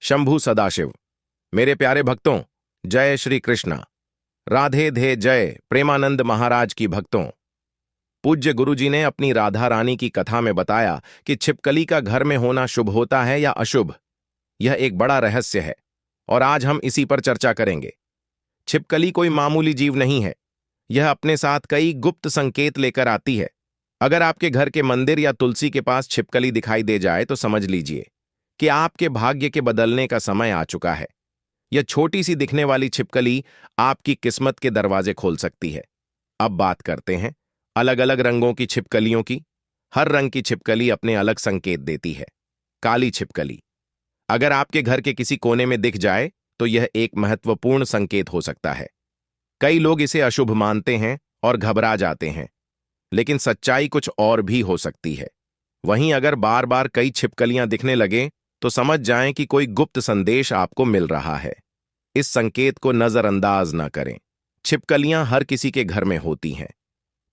शंभु सदाशिव। मेरे प्यारे भक्तों, जय श्री कृष्णा। राधे धे जय प्रेमानंद महाराज की भक्तों। पूज्य गुरुजी ने अपनी राधा रानी की कथा में बताया कि छिपकली का घर में होना शुभ होता है या अशुभ। यह एक बड़ा रहस्य है और आज हम इसी पर चर्चा करेंगे। छिपकली कोई मामूली जीव नहीं है। यह अपने साथ कई गुप्त संकेत लेकर आती है। अगर आपके घर के मंदिर या तुलसी के पास छिपकली दिखाई दे जाए तो समझ लीजिए कि आपके भाग्य के बदलने का समय आ चुका है। यह छोटी सी दिखने वाली छिपकली आपकी किस्मत के दरवाजे खोल सकती है। अब बात करते हैं अलग अलग रंगों की छिपकलियों की। हर रंग की छिपकली अपने अलग संकेत देती है। काली छिपकली अगर आपके घर के किसी कोने में दिख जाए तो यह एक महत्वपूर्ण संकेत हो सकता है। कई लोग इसे अशुभ मानते हैं और घबरा जाते हैं, लेकिन सच्चाई कुछ और भी हो सकती है। वहीं अगर बार बार कई छिपकलियां दिखने लगें तो समझ जाएं कि कोई गुप्त संदेश आपको मिल रहा है। इस संकेत को नजरअंदाज न करें। छिपकलियां हर किसी के घर में होती हैं,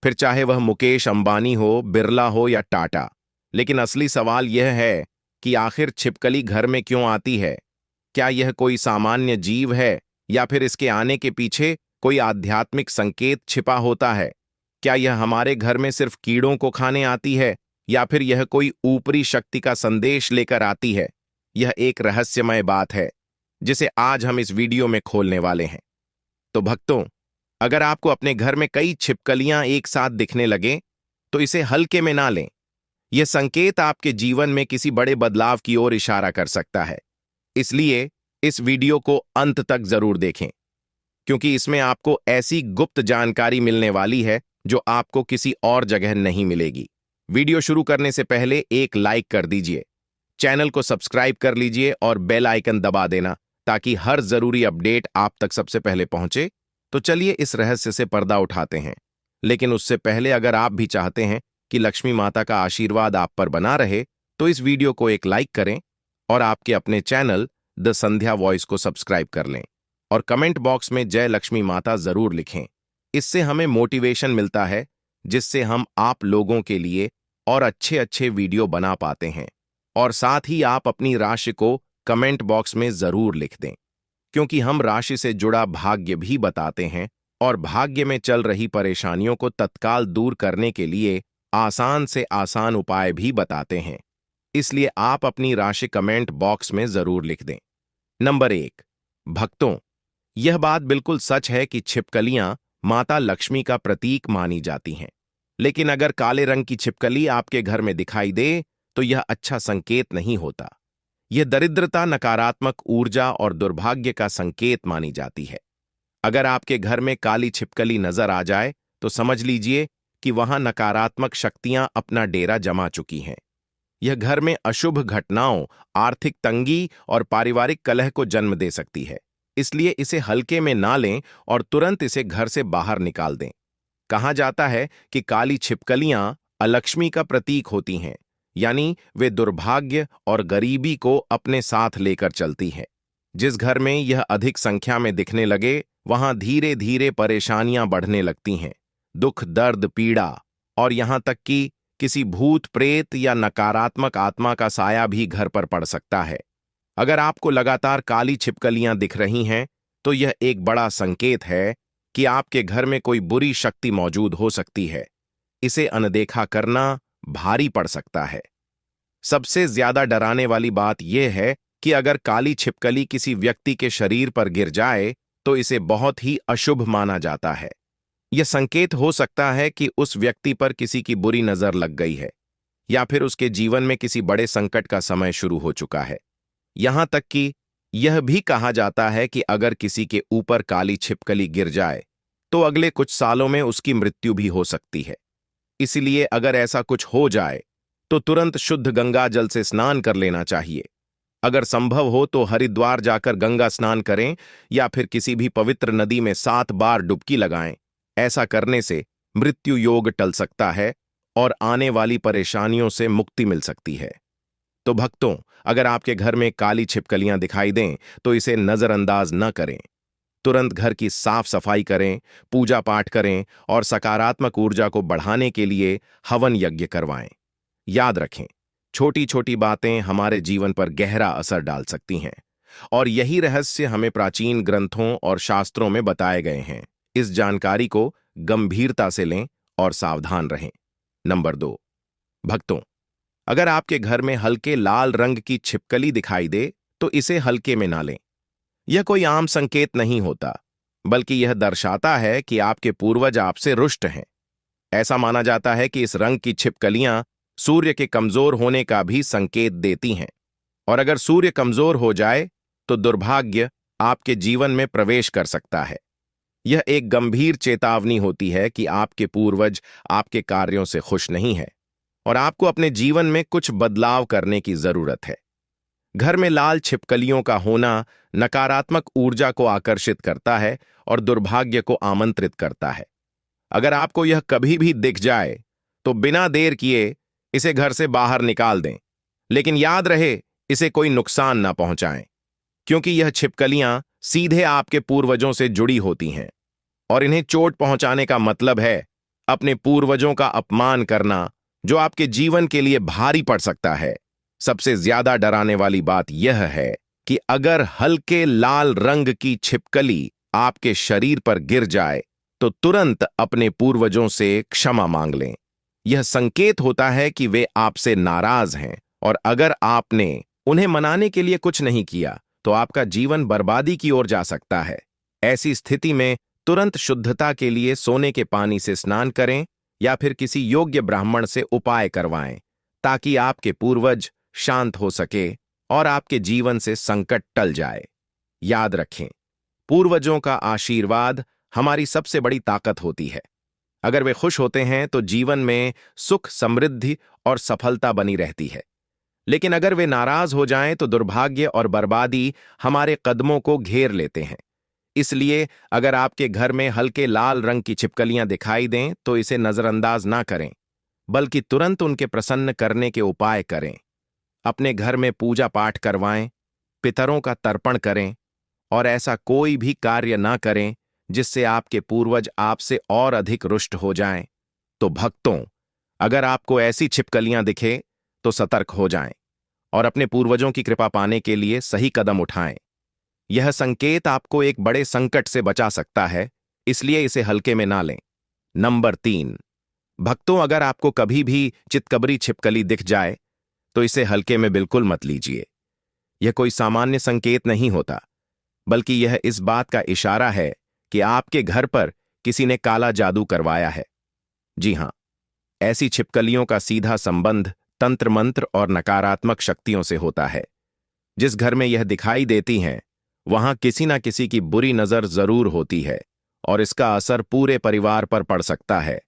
फिर चाहे वह मुकेश अंबानी हो, बिरला हो या टाटा। लेकिन असली सवाल यह है कि आखिर छिपकली घर में क्यों आती है? क्या यह कोई सामान्य जीव है या फिर इसके आने के पीछे कोई आध्यात्मिक संकेत छिपा होता है? क्या यह हमारे घर में सिर्फ कीड़ों को खाने आती है या फिर यह कोई ऊपरी शक्ति का संदेश लेकर आती है? यह एक रहस्यमय बात है जिसे आज हम इस वीडियो में खोलने वाले हैं। तो भक्तों, अगर आपको अपने घर में कई छिपकलियां एक साथ दिखने लगे तो इसे हल्के में ना लें। यह संकेत आपके जीवन में किसी बड़े बदलाव की ओर इशारा कर सकता है। इसलिए इस वीडियो को अंत तक जरूर देखें, क्योंकि इसमें आपको ऐसी गुप्त जानकारी मिलने वाली है जो आपको किसी और जगह नहीं मिलेगी। वीडियो शुरू करने से पहले एक लाइक कर दीजिए, चैनल को सब्सक्राइब कर लीजिए और बेल आइकन दबा देना ताकि हर जरूरी अपडेट आप तक सबसे पहले पहुंचे। तो चलिए इस रहस्य से पर्दा उठाते हैं। लेकिन उससे पहले अगर आप भी चाहते हैं कि लक्ष्मी माता का आशीर्वाद आप पर बना रहे तो इस वीडियो को एक लाइक करें और आपके अपने चैनल द संध्या वॉइस को सब्सक्राइब कर लें और कमेंट बॉक्स में जय लक्ष्मी माता जरूर लिखें। इससे हमें मोटिवेशन मिलता है, जिससे हम आप लोगों के लिए और अच्छे अच्छे वीडियो बना पाते हैं। और साथ ही आप अपनी राशि को कमेंट बॉक्स में जरूर लिख दें, क्योंकि हम राशि से जुड़ा भाग्य भी बताते हैं और भाग्य में चल रही परेशानियों को तत्काल दूर करने के लिए आसान से आसान उपाय भी बताते हैं। इसलिए आप अपनी राशि कमेंट बॉक्स में जरूर लिख दें। नंबर 1, भक्तों, यह बात बिल्कुल सच है कि छिपकलियां माता लक्ष्मी का प्रतीक मानी जाती हैं। लेकिन अगर काले रंग की छिपकली आपके घर में दिखाई दे तो यह अच्छा संकेत नहीं होता। यह दरिद्रता, नकारात्मक ऊर्जा और दुर्भाग्य का संकेत मानी जाती है। अगर आपके घर में काली छिपकली नजर आ जाए तो समझ लीजिए कि वहां नकारात्मक शक्तियां अपना डेरा जमा चुकी हैं। यह घर में अशुभ घटनाओं, आर्थिक तंगी और पारिवारिक कलह को जन्म दे सकती है। इसलिए इसे हल्के में ना लें और तुरंत इसे घर से बाहर निकाल दें। कहा जाता है कि काली छिपकलियां अलक्ष्मी का प्रतीक होती हैं, यानी वे दुर्भाग्य और गरीबी को अपने साथ लेकर चलती हैं। जिस घर में यह अधिक संख्या में दिखने लगे वहां धीरे धीरे परेशानियां बढ़ने लगती हैं। दुख, दर्द, पीड़ा और यहां तक कि किसी भूत, प्रेत या नकारात्मक आत्मा का साया भी घर पर पड़ सकता है। अगर आपको लगातार काली छिपकलियां दिख रही हैं तो यह एक बड़ा संकेत है कि आपके घर में कोई बुरी शक्ति मौजूद हो सकती है। इसे अनदेखा करना भारी पड़ सकता है। सबसे ज्यादा डराने वाली बात यह है कि अगर काली छिपकली किसी व्यक्ति के शरीर पर गिर जाए तो इसे बहुत ही अशुभ माना जाता है। यह संकेत हो सकता है कि उस व्यक्ति पर किसी की बुरी नजर लग गई है या फिर उसके जीवन में किसी बड़े संकट का समय शुरू हो चुका है। यहां तक कि यह भी कहा जाता है कि अगर किसी के ऊपर काली छिपकली गिर जाए तो अगले कुछ सालों में उसकी मृत्यु भी हो सकती है। इसलिए अगर ऐसा कुछ हो जाए तो तुरंत शुद्ध गंगा जल से स्नान कर लेना चाहिए। अगर संभव हो तो हरिद्वार जाकर गंगा स्नान करें या फिर किसी भी पवित्र नदी में 7 बार डुबकी लगाएं। ऐसा करने से मृत्यु योग टल सकता है और आने वाली परेशानियों से मुक्ति मिल सकती है। तो भक्तों, अगर आपके घर में काली छिपकलियां दिखाई दें तो इसे नजरअंदाज न करें। तुरंत घर की साफ सफाई करें, पूजा पाठ करें और सकारात्मक ऊर्जा को बढ़ाने के लिए हवन यज्ञ करवाएं। याद रखें, छोटी छोटी बातें हमारे जीवन पर गहरा असर डाल सकती हैं। और यही रहस्य हमें प्राचीन ग्रंथों और शास्त्रों में बताए गए हैं। इस जानकारी को गंभीरता से लें और सावधान रहें। नंबर 2, भक्तों, अगर आपके घर में हल्के लाल रंग की छिपकली दिखाई दे तो इसे हल्के में ना लें। यह कोई आम संकेत नहीं होता, बल्कि यह दर्शाता है कि आपके पूर्वज आपसे रुष्ट हैं। ऐसा माना जाता है कि इस रंग की छिपकलियां सूर्य के कमजोर होने का भी संकेत देती हैं, और अगर सूर्य कमजोर हो जाए तो दुर्भाग्य आपके जीवन में प्रवेश कर सकता है। यह एक गंभीर चेतावनी होती है कि आपके पूर्वज आपके कार्यों से खुश नहीं हैं और आपको अपने जीवन में कुछ बदलाव करने की जरूरत है। घर में लाल छिपकलियों का होना नकारात्मक ऊर्जा को आकर्षित करता है और दुर्भाग्य को आमंत्रित करता है। अगर आपको यह कभी भी दिख जाए तो बिना देर किए इसे घर से बाहर निकाल दें, लेकिन याद रहे, इसे कोई नुकसान ना पहुंचाएं, क्योंकि यह छिपकलियां सीधे आपके पूर्वजों से जुड़ी होती हैं और इन्हें चोट पहुंचाने का मतलब है अपने पूर्वजों का अपमान करना, जो आपके जीवन के लिए भारी पड़ सकता है। सबसे ज्यादा डराने वाली बात यह है कि अगर हल्के लाल रंग की छिपकली आपके शरीर पर गिर जाए तो तुरंत अपने पूर्वजों से क्षमा मांग लें। यह संकेत होता है कि वे आपसे नाराज हैं, और अगर आपने उन्हें मनाने के लिए कुछ नहीं किया तो आपका जीवन बर्बादी की ओर जा सकता है। ऐसी स्थिति में तुरंत शुद्धता के लिए सोने के पानी से स्नान करें या फिर किसी योग्य ब्राह्मण से उपाय करवाएं, ताकि आपके पूर्वज शांत हो सके और आपके जीवन से संकट टल जाए। याद रखें, पूर्वजों का आशीर्वाद हमारी सबसे बड़ी ताकत होती है। अगर वे खुश होते हैं तो जीवन में सुख, समृद्धि और सफलता बनी रहती है, लेकिन अगर वे नाराज हो जाएं तो दुर्भाग्य और बर्बादी हमारे कदमों को घेर लेते हैं। इसलिए अगर आपके घर में हल्के लाल रंग की छिपकलियां दिखाई दें तो इसे नजरअंदाज ना करें, बल्कि तुरंत उनके प्रसन्न करने के उपाय करें। अपने घर में पूजा पाठ करवाएं, पितरों का तर्पण करें और ऐसा कोई भी कार्य ना करें जिससे आपके पूर्वज आपसे और अधिक रुष्ट हो जाएं। तो भक्तों, अगर आपको ऐसी छिपकलियां दिखे तो सतर्क हो जाएं और अपने पूर्वजों की कृपा पाने के लिए सही कदम उठाएं। यह संकेत आपको एक बड़े संकट से बचा सकता है, इसलिए इसे हल्के में ना लें। नंबर 3, भक्तों, अगर आपको कभी भी चितकबरी छिपकली दिख जाए तो इसे हल्के में बिल्कुल मत लीजिए। यह कोई सामान्य संकेत नहीं होता, बल्कि यह इस बात का इशारा है कि आपके घर पर किसी ने काला जादू करवाया है। जी हां, ऐसी छिपकलियों का सीधा संबंध तंत्र मंत्र और नकारात्मक शक्तियों से होता है। जिस घर में यह दिखाई देती हैं, वहां किसी ना किसी की बुरी नजर जरूर होती है और इसका असर पूरे परिवार पर पड़ सकता है।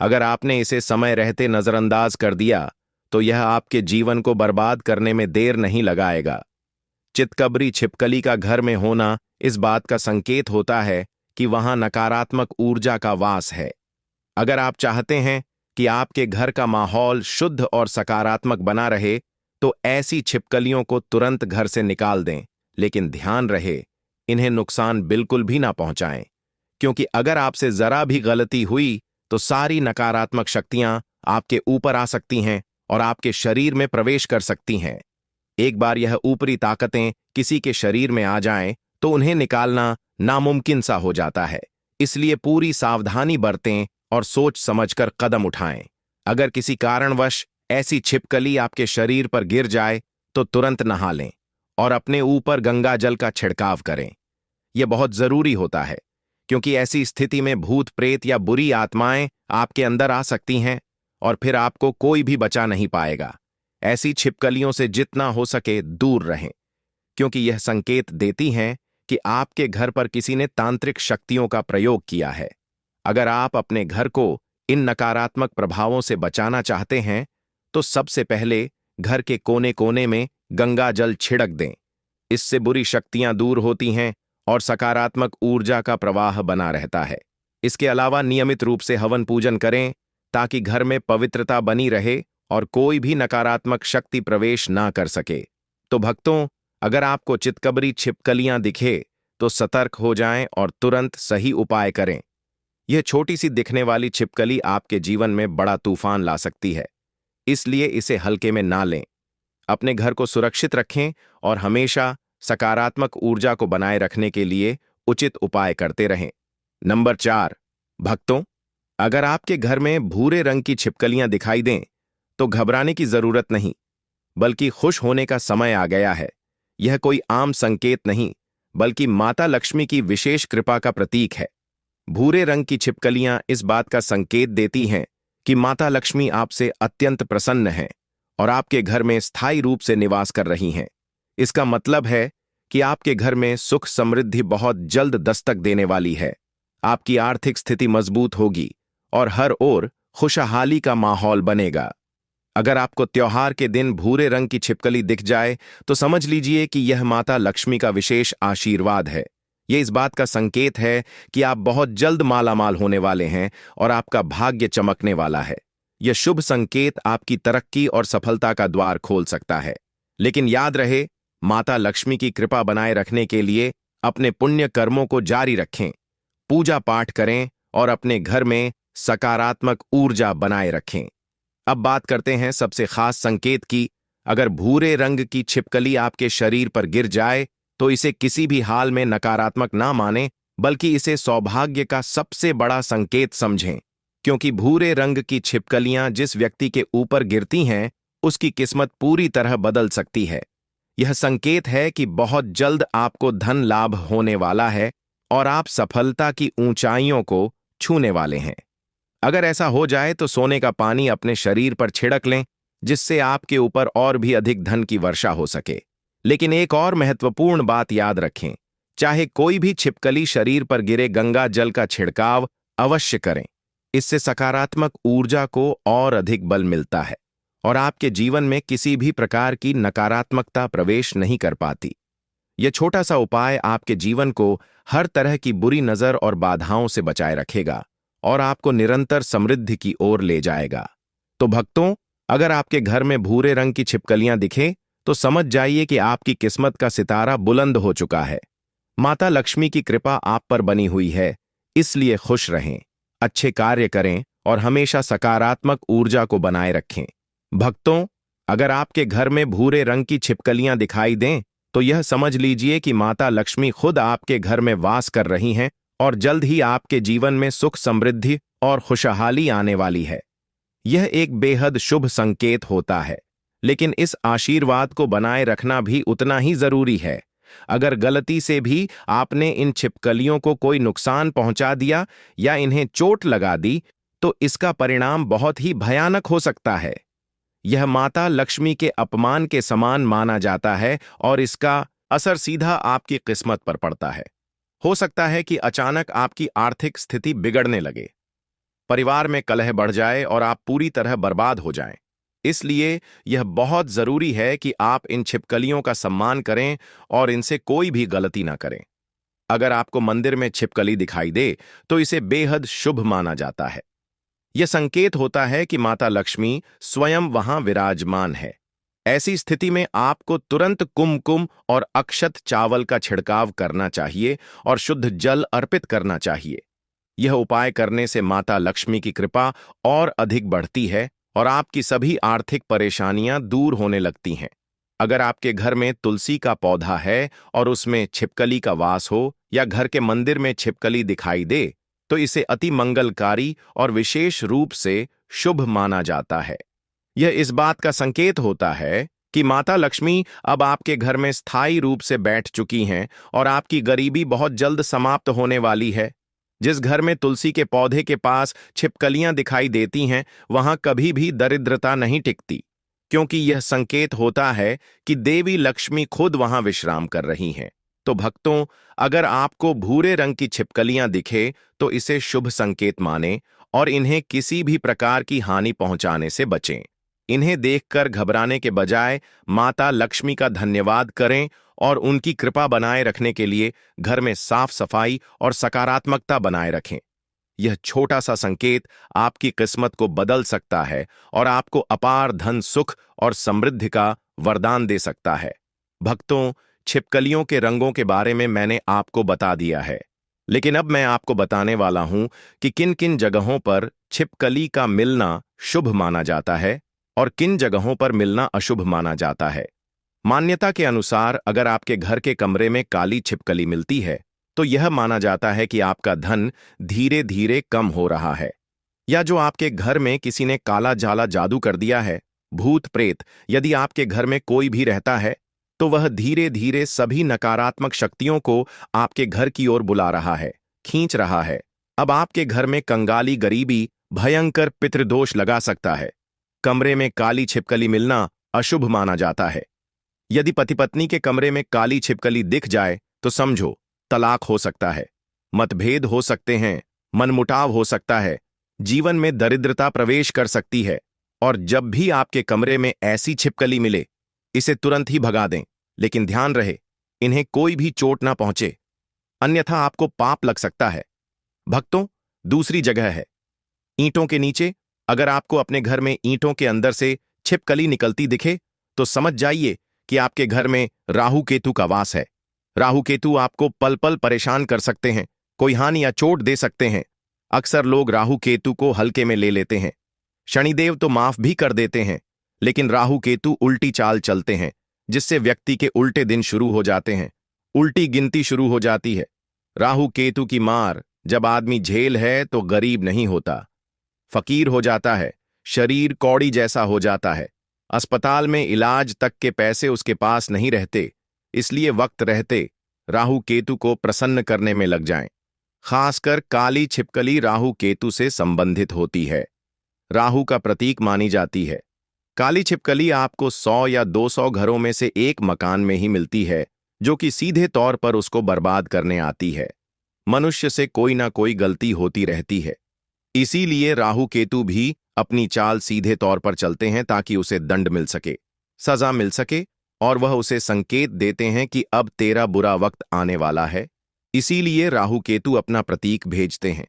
अगर आपने इसे समय रहते नजरअंदाज कर दिया तो यह आपके जीवन को बर्बाद करने में देर नहीं लगाएगा। चितकबरी छिपकली का घर में होना इस बात का संकेत होता है कि वहां नकारात्मक ऊर्जा का वास है। अगर आप चाहते हैं कि आपके घर का माहौल शुद्ध और सकारात्मक बना रहे तो ऐसी छिपकलियों को तुरंत घर से निकाल दें, लेकिन ध्यान रहे, इन्हें नुकसान बिल्कुल भी ना पहुंचाएं, क्योंकि अगर आपसे जरा भी गलती हुई तो सारी नकारात्मक शक्तियां आपके ऊपर आ सकती हैं और आपके शरीर में प्रवेश कर सकती हैं। एक बार यह ऊपरी ताकतें किसी के शरीर में आ जाएं तो उन्हें निकालना नामुमकिन सा हो जाता है। इसलिए पूरी सावधानी बरतें और सोच समझकर कदम उठाएं। अगर किसी कारणवश ऐसी छिपकली आपके शरीर पर गिर जाए तो तुरंत नहा लें और अपने ऊपर गंगा जल का छिड़काव करें। यह बहुत जरूरी होता है, क्योंकि ऐसी स्थिति में भूत प्रेत या बुरी आत्माएं आपके अंदर आ सकती हैं और फिर आपको कोई भी बचा नहीं पाएगा। ऐसी छिपकलियों से जितना हो सके दूर रहें, क्योंकि यह संकेत देती हैं कि आपके घर पर किसी ने तांत्रिक शक्तियों का प्रयोग किया है। अगर आप अपने घर को इन नकारात्मक प्रभावों से बचाना चाहते हैं तो सबसे पहले घर के कोने कोने में गंगा जल छिड़क दें। इससे बुरी शक्तियां दूर होती हैं और सकारात्मक ऊर्जा का प्रवाह बना रहता है। इसके अलावा नियमित रूप से हवन पूजन करें ताकि घर में पवित्रता बनी रहे और कोई भी नकारात्मक शक्ति प्रवेश ना कर सके। तो भक्तों, अगर आपको चितकबरी छिपकलियां दिखे तो सतर्क हो जाएं और तुरंत सही उपाय करें। यह छोटी सी दिखने वाली छिपकली आपके जीवन में बड़ा तूफान ला सकती है, इसलिए इसे हल्के में ना लें। अपने घर को सुरक्षित रखें और हमेशा सकारात्मक ऊर्जा को बनाए रखने के लिए उचित उपाय करते रहें। नंबर 4, भक्तों, अगर आपके घर में भूरे रंग की छिपकलियां दिखाई दें तो घबराने की जरूरत नहीं, बल्कि खुश होने का समय आ गया है। यह कोई आम संकेत नहीं, बल्कि माता लक्ष्मी की विशेष कृपा का प्रतीक है। भूरे रंग की छिपकलियां इस बात का संकेत देती हैं कि माता लक्ष्मी आपसे अत्यंत प्रसन्न हैं और आपके घर में स्थायी रूप से निवास कर रही हैं। इसका मतलब है कि आपके घर में सुख समृद्धि बहुत जल्द दस्तक देने वाली है। आपकी आर्थिक स्थिति मजबूत होगी और हर ओर खुशहाली का माहौल बनेगा। अगर आपको त्योहार के दिन भूरे रंग की छिपकली दिख जाए तो समझ लीजिए कि यह माता लक्ष्मी का विशेष आशीर्वाद है। यह इस बात का संकेत है कि आप बहुत जल्द मालामाल होने वाले हैं और आपका भाग्य चमकने वाला है। यह शुभ संकेत आपकी तरक्की और सफलता का द्वार खोल सकता है। लेकिन याद रहे, माता लक्ष्मी की कृपा बनाए रखने के लिए अपने पुण्य कर्मों को जारी रखें, पूजा पाठ करें और अपने घर में सकारात्मक ऊर्जा बनाए रखें। अब बात करते हैं सबसे खास संकेत की। अगर भूरे रंग की छिपकली आपके शरीर पर गिर जाए तो इसे किसी भी हाल में नकारात्मक ना मानें, बल्कि इसे सौभाग्य का सबसे बड़ा संकेत समझें, क्योंकि भूरे रंग की छिपकलियां जिस व्यक्ति के ऊपर गिरती हैं उसकी किस्मत पूरी तरह बदल सकती है। यह संकेत है कि बहुत जल्द आपको धन लाभ होने वाला है और आप सफलता की ऊंचाइयों को छूने वाले हैं। अगर ऐसा हो जाए तो सोने का पानी अपने शरीर पर छिड़क लें, जिससे आपके ऊपर और भी अधिक धन की वर्षा हो सके। लेकिन एक और महत्वपूर्ण बात याद रखें, चाहे कोई भी छिपकली शरीर पर गिरे, गंगा जल का छिड़काव अवश्य करें। इससे सकारात्मक ऊर्जा को और अधिक बल मिलता है और आपके जीवन में किसी भी प्रकार की नकारात्मकता प्रवेश नहीं कर पाती। यह छोटा सा उपाय आपके जीवन को हर तरह की बुरी नजर और बाधाओं से बचाए रखेगा और आपको निरंतर समृद्धि की ओर ले जाएगा। तो भक्तों, अगर आपके घर में भूरे रंग की छिपकलियां दिखें तो समझ जाइए कि आपकी किस्मत का सितारा बुलंद हो चुका है। माता लक्ष्मी की कृपा आप पर बनी हुई है, इसलिए खुश रहें, अच्छे कार्य करें और हमेशा सकारात्मक ऊर्जा को बनाए रखें। भक्तों, अगर आपके घर में भूरे रंग की छिपकलियां दिखाई दें तो यह समझ लीजिए कि माता लक्ष्मी खुद आपके घर में वास कर रही हैं और जल्द ही आपके जीवन में सुख समृद्धि और खुशहाली आने वाली है। यह एक बेहद शुभ संकेत होता है, लेकिन इस आशीर्वाद को बनाए रखना भी उतना ही जरूरी है। अगर गलती से भी आपने इन छिपकलियों को कोई नुकसान पहुंचा दिया या इन्हें चोट लगा दी तो इसका परिणाम बहुत ही भयानक हो सकता है। यह माता लक्ष्मी के अपमान के समान माना जाता है और इसका असर सीधा आपकी किस्मत पर पड़ता है। हो सकता है कि अचानक आपकी आर्थिक स्थिति बिगड़ने लगे, परिवार में कलह बढ़ जाए और आप पूरी तरह बर्बाद हो जाएं। इसलिए यह बहुत जरूरी है कि आप इन छिपकलियों का सम्मान करें और इनसे कोई भी गलती ना करें। अगर आपको मंदिर में छिपकली दिखाई दे तो इसे बेहद शुभ माना जाता है। यह संकेत होता है कि माता लक्ष्मी स्वयं वहां विराजमान है। ऐसी स्थिति में आपको तुरंत कुमकुम और अक्षत चावल का छिड़काव करना चाहिए और शुद्ध जल अर्पित करना चाहिए। यह उपाय करने से माता लक्ष्मी की कृपा और अधिक बढ़ती है और आपकी सभी आर्थिक परेशानियां दूर होने लगती हैं। अगर आपके घर में तुलसी का पौधा है और उसमें छिपकली का वास हो या घर के मंदिर में छिपकली दिखाई दे तो इसे अति मंगलकारी और विशेष रूप से शुभ माना जाता है। यह इस बात का संकेत होता है कि माता लक्ष्मी अब आपके घर में स्थायी रूप से बैठ चुकी हैं और आपकी गरीबी बहुत जल्द समाप्त होने वाली है। जिस घर में तुलसी के पौधे के पास छिपकलियां दिखाई देती हैं वहां कभी भी दरिद्रता नहीं टिकती, क्योंकि यह संकेत होता है कि देवी लक्ष्मी खुद वहां विश्राम कर रही हैं। तो भक्तों, अगर आपको भूरे रंग की छिपकलियां दिखे तो इसे शुभ संकेत मानें और इन्हें किसी भी प्रकार की हानि पहुंचाने से बचें। इन्हें देखकर घबराने के बजाय माता लक्ष्मी का धन्यवाद करें और उनकी कृपा बनाए रखने के लिए घर में साफ सफाई और सकारात्मकता बनाए रखें। यह छोटा सा संकेत आपकी किस्मत को बदल सकता है और आपको अपार धन, सुख और समृद्धि का वरदान दे सकता है। भक्तों, छिपकलियों के रंगों के बारे में मैंने आपको बता दिया है, लेकिन अब मैं आपको बताने वाला हूं कि किन किन जगहों पर छिपकली का मिलना शुभ माना जाता है और किन जगहों पर मिलना अशुभ माना जाता है। मान्यता के अनुसार अगर आपके घर के कमरे में काली छिपकली मिलती है तो यह माना जाता है कि आपका धन धीरे धीरे कम हो रहा है, या जो आपके घर में किसी ने काला जाला जादू कर दिया है। भूत प्रेत यदि आपके घर में कोई भी रहता है तो वह धीरे धीरे सभी नकारात्मक शक्तियों को आपके घर की ओर बुला रहा है, खींच रहा है। अब आपके घर में कंगाली, गरीबी, भयंकर पितृदोष लगा सकता है। कमरे में काली छिपकली मिलना अशुभ माना जाता है। यदि पति पत्नी के कमरे में काली छिपकली दिख जाए तो समझो तलाक हो सकता है, मतभेद हो सकते हैं, मनमुटाव हो सकता है, जीवन में दरिद्रता प्रवेश कर सकती है। और जब भी आपके कमरे में ऐसी छिपकली मिले, इसे तुरंत ही भगा दें, लेकिन ध्यान रहे इन्हें कोई भी चोट ना पहुंचे, अन्यथा आपको पाप लग सकता है। भक्तों, दूसरी जगह है ईंटों के नीचे। अगर आपको अपने घर में ईंटों के अंदर से छिपकली निकलती दिखे तो समझ जाइए कि आपके घर में राहु केतु का वास है। राहु केतु आपको पल पल परेशान कर सकते हैं, कोई हानि या चोट दे सकते हैं। अक्सर लोग राहु केतु को हल्के में ले लेते हैं। शनिदेव तो माफ भी कर देते हैं, लेकिन राहु केतु उल्टी चाल चलते हैं, जिससे व्यक्ति के उल्टे दिन शुरू हो जाते हैं, उल्टी गिनती शुरू हो जाती है। राहु केतु की मार जब आदमी झेल है तो गरीब नहीं होता, फकीर हो जाता है, शरीर कौड़ी जैसा हो जाता है। अस्पताल में इलाज तक के पैसे उसके पास नहीं रहते, इसलिए वक्त रहते राहु केतु को प्रसन्न करने में लग जाएं। खासकर काली छिपकली राहु केतु से संबंधित होती है, राहु का प्रतीक मानी जाती है। काली छिपकली आपको 100 या 200 घरों में से एक मकान में ही मिलती है, जो कि सीधे तौर पर उसको बर्बाद करने आती है। मनुष्य से कोई ना कोई गलती होती रहती है, इसीलिए राहु केतु भी अपनी चाल सीधे तौर पर चलते हैं ताकि उसे दंड मिल सके, सजा मिल सके, और वह उसे संकेत देते हैं कि अब तेरा बुरा वक्त आने वाला है। इसीलिए राहु केतु अपना प्रतीक भेजते हैं।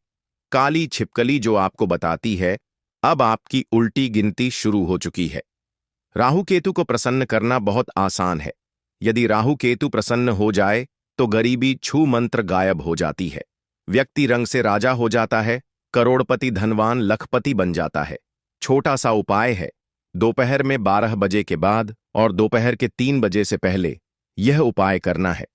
काली छिपकली जो आपको बताती है अब आपकी उल्टी गिनती शुरू हो चुकी है। राहु केतु को प्रसन्न करना बहुत आसान है। यदि राहु केतु प्रसन्न हो जाए तो गरीबी छू मंत्र गायब हो जाती है, व्यक्ति रंग से राजा हो जाता है, करोड़पति, धनवान, लखपति बन जाता है। छोटा सा उपाय है, दोपहर में 12 बजे के बाद और दोपहर के 3 बजे से पहले यह उपाय करना है,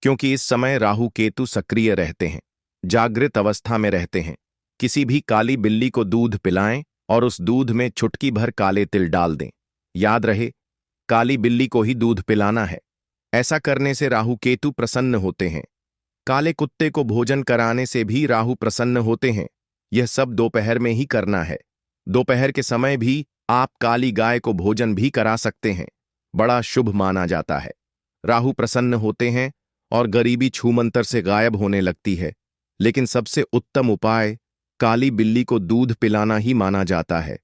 क्योंकि इस समय राहु केतु सक्रिय रहते हैं, जागृत अवस्था में रहते हैं। किसी भी काली बिल्ली को दूध पिलाएं और उस दूध में चुटकी भर काले तिल डाल दें। याद रहे, काली बिल्ली को ही दूध पिलाना है। ऐसा करने से राहु केतु प्रसन्न होते हैं। काले कुत्ते को भोजन कराने से भी राहु प्रसन्न होते हैं। यह सब दोपहर में ही करना है। दोपहर के समय भी आप काली गाय को भोजन भी करा सकते हैं, बड़ा शुभ माना जाता है। राहु प्रसन्न होते हैं और गरीबी छूमंतर से गायब होने लगती है। लेकिन सबसे उत्तम उपाय काली बिल्ली को दूध पिलाना ही माना जाता है।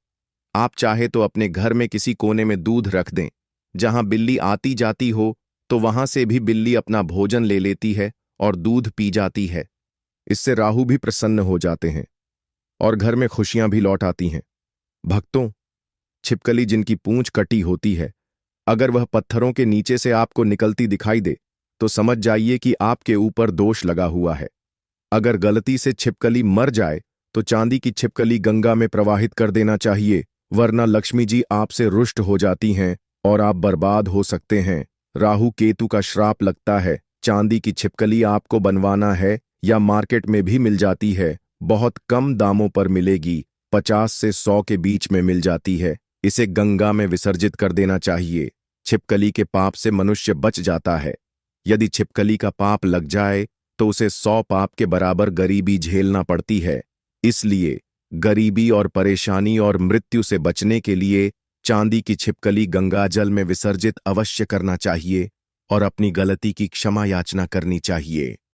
आप चाहे तो अपने घर में किसी कोने में दूध रख दें, जहां बिल्ली आती जाती हो, तो वहां से भी बिल्ली अपना भोजन ले लेती है और दूध पी जाती है। इससे राहु भी प्रसन्न हो जाते हैं और घर में खुशियां भी लौट आती हैं। भक्तों, छिपकली जिनकी पूंछ कटी होती है, अगर वह पत्थरों के नीचे से आपको निकलती दिखाई दे तो समझ जाइए कि आपके ऊपर दोष लगा हुआ है। अगर गलती से छिपकली मर जाए तो चांदी की छिपकली गंगा में प्रवाहित कर देना चाहिए, वरना लक्ष्मी जी आपसे रुष्ट हो जाती हैं और आप बर्बाद हो सकते हैं। राहु केतु का श्राप लगता है। चांदी की छिपकली आपको बनवाना है या मार्केट में भी मिल जाती है, बहुत कम दामों पर मिलेगी, 50 से 100 के बीच में मिल जाती है। इसे गंगा में विसर्जित कर देना चाहिए। छिपकली के पाप से मनुष्य बच जाता है। यदि छिपकली का पाप लग जाए तो उसे 100 पाप के बराबर गरीबी झेलना पड़ती है। इसलिए गरीबी और परेशानी और मृत्यु से बचने के लिए चांदी की छिपकली गंगा जल में विसर्जित अवश्य करना चाहिए और अपनी गलती की क्षमा याचना करनी चाहिए।